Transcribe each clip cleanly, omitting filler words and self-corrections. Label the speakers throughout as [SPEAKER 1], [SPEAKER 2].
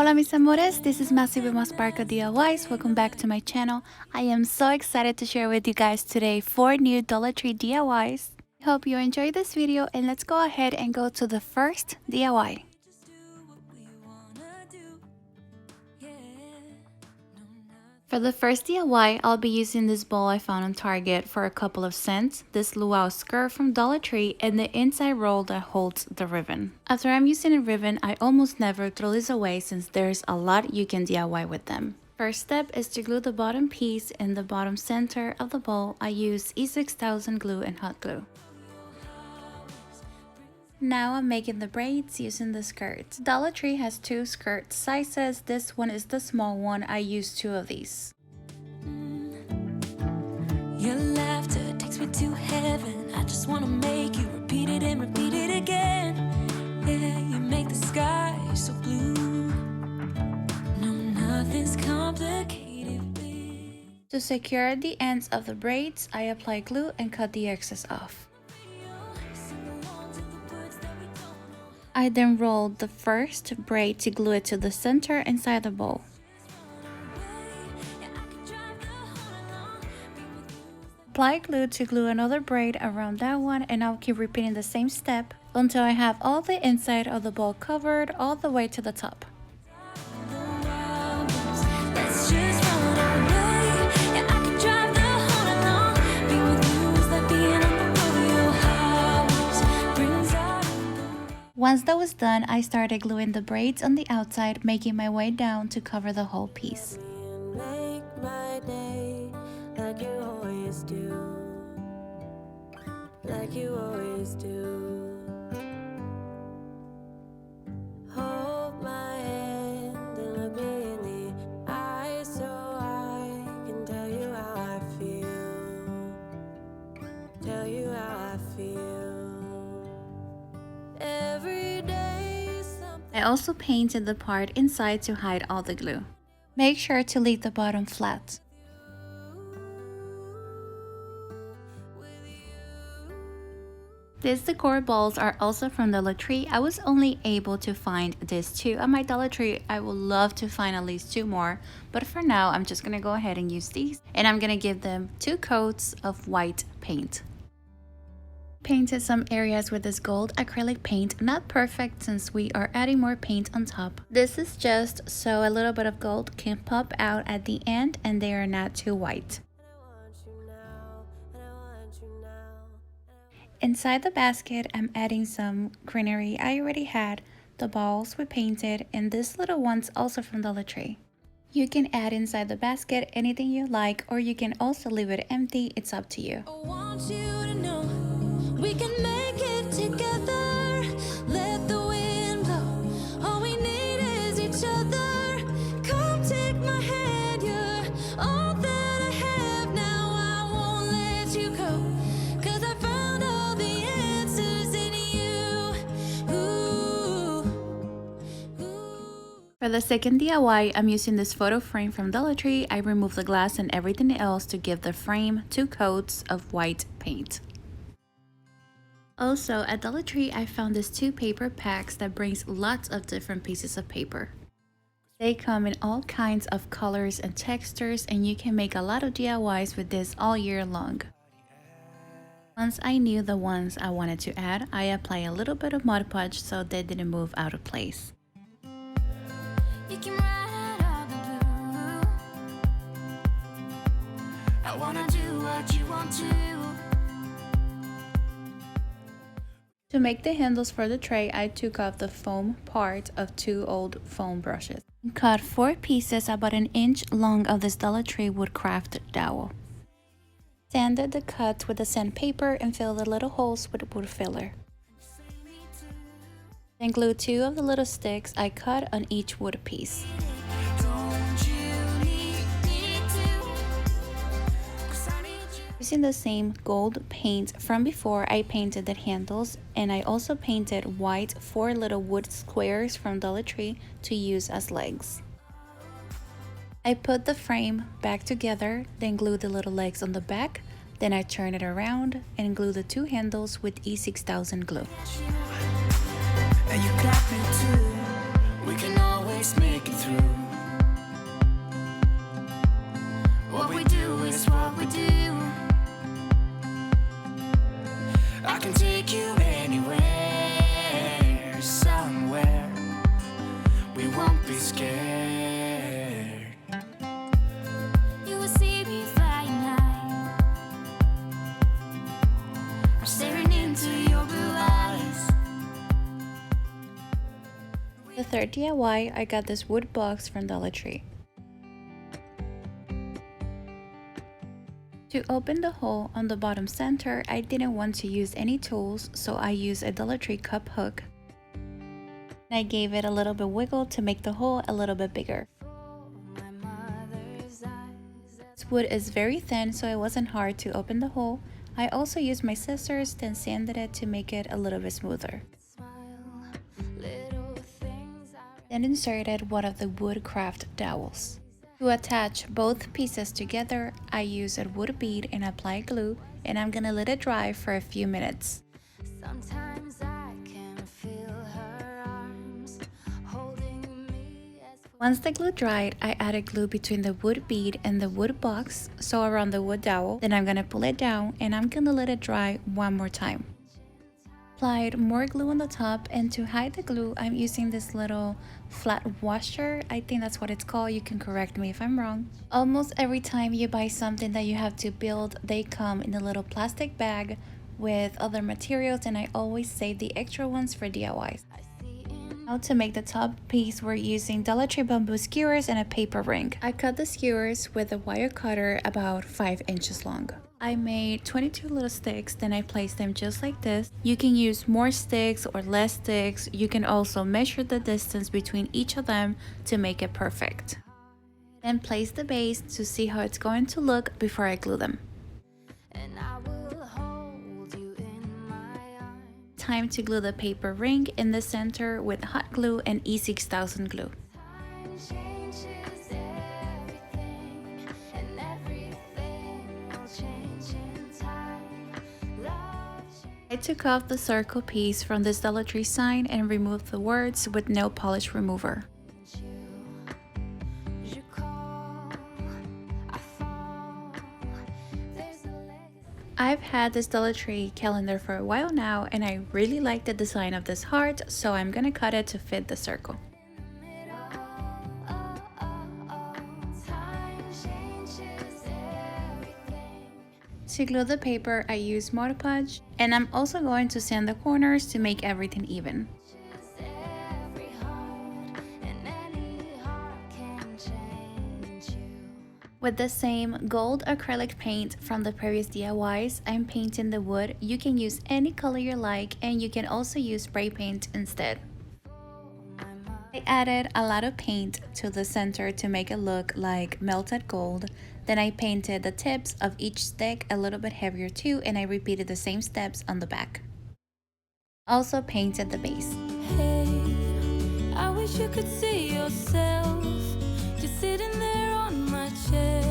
[SPEAKER 1] Hola mis amores, this is Masi with Sparkle DIYs. Welcome back to my channel. I am so excited to share with you guys today 4 new Dollar Tree DIYs. Hope you enjoyed this video and let's go ahead and go to the first DIY. For the first DIY, I'll be using this bowl I found on Target for a couple of cents, this luau skirt from Dollar Tree, and the inside roll that holds the ribbon. After I'm using a ribbon, I almost never throw this away since there's a lot you can DIY with them. First step is to glue the bottom piece in the bottom center of the bowl. I use E6000 glue and hot glue. Now I'm making the braids using the skirts. Dollar Tree has 2 skirt sizes. This one is the small one. I use 2 of these.
[SPEAKER 2] Your laughter takes me to heaven. I just want to make you repeat it and repeat it again. Yeah, you make the sky so blue. No, nothing's complicated.
[SPEAKER 1] To secure the ends of the braids, I apply glue and cut the excess off. I then rolled the first braid to glue it to the center inside the bowl. Apply glue to glue another braid around that one, and I'll keep repeating the same step until I have all the inside of the bowl covered all the way to the top. Once that was done, I started gluing the braids on the outside, making my way down to cover the whole piece.
[SPEAKER 2] Make my day like you always do. Like you always do. Hold my hand and look me in the eyes so I can tell you how I feel. Tell you how I feel. Every day
[SPEAKER 1] I also painted the part inside to hide all the glue. Make sure to leave the bottom flat. These decor balls are also from Dollar Tree. I was only able to find these 2 at my Dollar Tree. I would love to find at least 2 more, but for now I'm just gonna go ahead and use these, and I'm gonna give them 2 coats of white paint. Painted some areas with this gold acrylic paint, not perfect since we are adding more paint on top. This is just so a little bit of gold can pop out at the end and they are not too white. Inside the basket, I'm adding some greenery I already had. The balls we painted, and this little one's also from Dollar Tree. You can add inside the basket anything you like, or you can also leave it empty. It's up to you.
[SPEAKER 2] I want you to know we can make it together. Let the wind blow. All we need is each other. Come take my hand. You're all that I have now. I won't let you go. 'Cause I found all the answers in you. Ooh.
[SPEAKER 1] For the second DIY, I'm using this photo frame from Dollar Tree. I removed the glass and everything else to give the frame 2 coats of white paint. Also, at Dollar Tree, I found these 2 paper packs that brings lots of different pieces of paper. They come in all kinds of colors and textures, and you can make a lot of DIYs with this all year long. Once I knew the ones I wanted to add, I apply a little bit of Mod Podge so they didn't move out of place.
[SPEAKER 2] You can ride all the blue. I wanna do what you want to.
[SPEAKER 1] To make the handles for the tray, I took off the foam part of 2 old foam brushes. Cut 4 pieces about 1 inch long of this Dollar Tree woodcraft dowel. Sanded the cuts with the sandpaper and filled the little holes with wood filler. Then glued 2 of the little sticks I cut on each wood piece. Using the same gold paint from before, I painted the handles, and I also painted white 4 little wood squares from Dollar Tree to use as legs. I put the frame back together, then glued the little legs on the back, then I turned it around and glued the 2 handles with E6000 glue.
[SPEAKER 2] And you got me too. We can always always make it through. What we do is what we do. I can take you anywhere, somewhere. We won't be scared. You will see me flying high, I'm staring into your blue eyes.
[SPEAKER 1] The third DIY, I got this wood box from Dollar Tree. To open the hole on the bottom center, I didn't want to use any tools, so I used a Dollar Tree cup hook. I gave it a little bit wiggle to make the hole a little bit bigger. This wood is very thin, so it wasn't hard to open the hole. I also used my scissors, then sanded it to make it a little bit smoother. Then inserted one of the wood craft dowels. To attach both pieces together, I used a wood bead and applied glue, and I'm gonna let it dry for a few minutes.
[SPEAKER 2] Sometimes I can feel her arms holding me as
[SPEAKER 1] Once the glue dried, I added glue between the wood bead and the wood box, so around the wood dowel. Then I'm gonna pull it down and I'm gonna let it dry one more time. Applied more glue on the top, and to hide the glue, I'm using this little flat washer. I think that's what it's called. You can correct me if I'm wrong. Almost every time you buy something that you have to build, they come in a little plastic bag with other materials, and I always save the extra ones for DIYs. Now to make the top piece, we're using Dollar Tree bamboo skewers and a paper ring. I cut the skewers with a wire cutter about 5 inches long. I made 22 little sticks, then I placed them just like this. You can use more sticks or less sticks. You can also measure the distance between each of them to make it perfect. Then place the base to see how it's going to look before I glue them.
[SPEAKER 2] and I will hold you in my arms.
[SPEAKER 1] Time to glue the paper ring in the center with hot glue and E6000 glue.
[SPEAKER 2] Time changes everything, and everything will change in time. Love
[SPEAKER 1] I took off the circle piece from this Dollar Tree sign and removed the words with nail polish remover.
[SPEAKER 2] changes you call, I fall. There's a legacy.
[SPEAKER 1] I've had this Dollar Tree calendar for a while now, and I really like the design of this heart, so I'm gonna cut it to fit the circle.
[SPEAKER 2] Time changes everything.
[SPEAKER 1] To glue the paper, I use Mod Podge, and I'm also going to sand the corners to make everything even.
[SPEAKER 2] Every heart, and any heart can change you.
[SPEAKER 1] With the same gold acrylic paint from the previous DIYs, I'm painting the wood. You can use any color you like, and you can also use spray paint instead. I added a lot of paint to the center to make it look like melted gold. Then I painted the tips of each stick a little bit heavier too, and I repeated the same steps on the back. Also painted the base.
[SPEAKER 2] Hey, I wish you could see yourself just sitting there on my chair.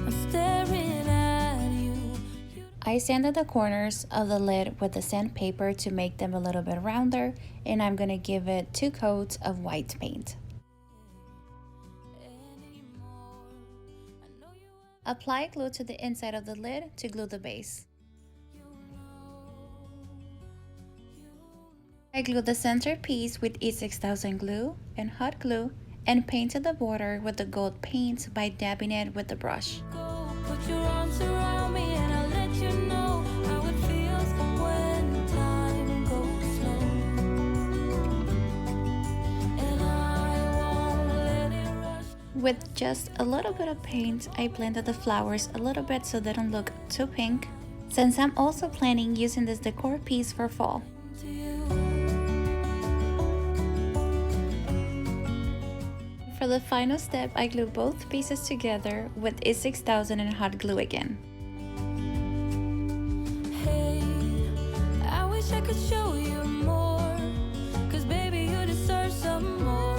[SPEAKER 2] I'm staring at you.
[SPEAKER 1] I sanded the corners of the lid with the sandpaper to make them a little bit rounder, and I'm gonna give it 2 coats of white paint. Apply glue to the inside of the lid to glue the base. I glued the center piece with E6000 glue and hot glue, and painted the border with the gold paint by dabbing it with the brush.
[SPEAKER 2] Go, put your arms around me and I'll let you know how it feels when time goes slow. And I won't let it rush.
[SPEAKER 1] With just a little bit of paint, I blended the flowers a little bit so they don't look too pink, since I'm also planning using this decor piece for fall.
[SPEAKER 2] To you.
[SPEAKER 1] For the final step, I glued both pieces together with E6000 and hot glue again.
[SPEAKER 2] Hey, I wish I could show you more, 'cause baby you deserve some more.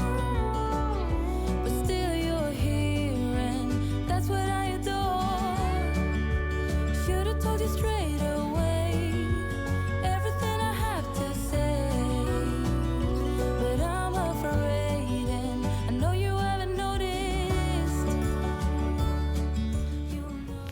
[SPEAKER 2] But still you're here and that's what I adore. Should've told you straight away everything I have to say, but I'm afraid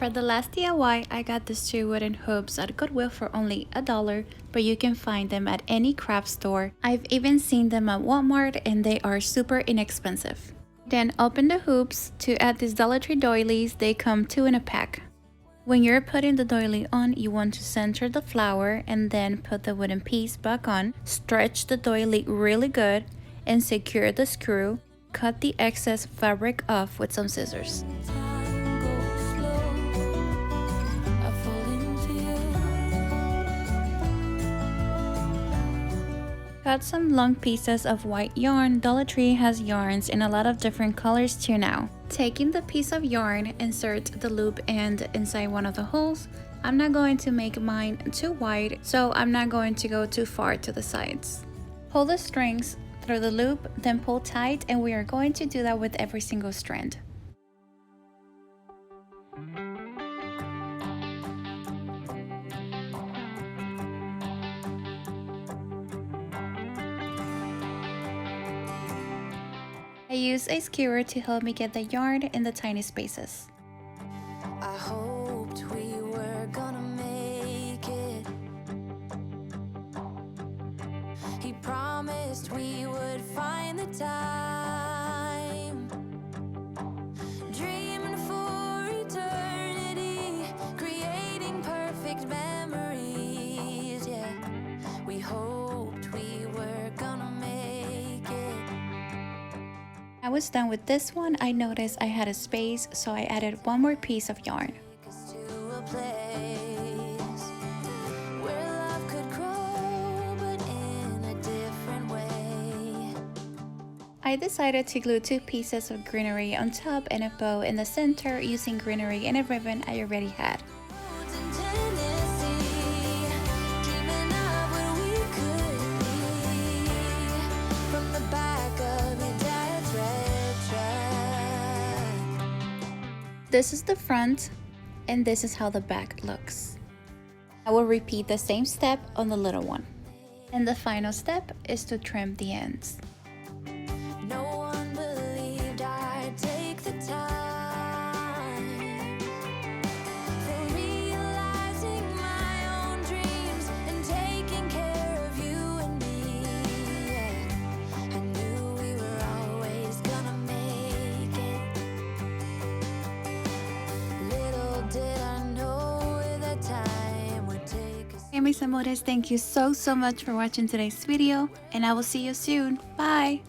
[SPEAKER 1] For the last DIY, I got these 2 wooden hoops at Goodwill for only $1, but you can find them at any craft store. I've even seen them at Walmart and they are super inexpensive. Then open the hoops. To add these Dollar Tree doilies, they come 2 in a pack. When you're putting the doily on, you want to center the flower and then put the wooden piece back on. Stretch the doily really good and secure the screw. Cut the excess fabric off with some scissors.
[SPEAKER 2] Time goes slow. I fall into you.
[SPEAKER 1] Cut some long pieces of white yarn. Dollar Tree has yarns in a lot of different colors too now. Taking the piece of yarn, insert the loop end inside one of the holes. I'm not going to make mine too wide, so I'm not going to go too far to the sides. Pull the strings through the loop, then pull tight, and we are going to do that with every single strand. I use a skewer to help me get the yarn in the tiny spaces.
[SPEAKER 2] I hoped we were gonna make it. He promised we would find the time. Dreaming for eternity, creating perfect memories. Yeah, we hoped we were gonna make it.
[SPEAKER 1] I was done with this one. I noticed I had a space, so I added one more piece of yarn.
[SPEAKER 2] Take us to a place where love could grow, but in a different way.
[SPEAKER 1] I decided to glue 2 pieces of greenery on top and a bow in the center using greenery and a ribbon I already had.
[SPEAKER 2] Roads in Tennessee, dreaming of where we could be. From the back of your dad's red truck.
[SPEAKER 1] This is the front, and this is how the back looks. I will repeat the same step on the little one. And the final step is to trim the ends.
[SPEAKER 2] No one believed I'd take the time for realizing my own dreams and taking care of you and me. I knew we were always gonna make it. Little did I know that time would take us.
[SPEAKER 1] Hey mis amores, thank you so much for watching today's video, and I will see you soon. Bye!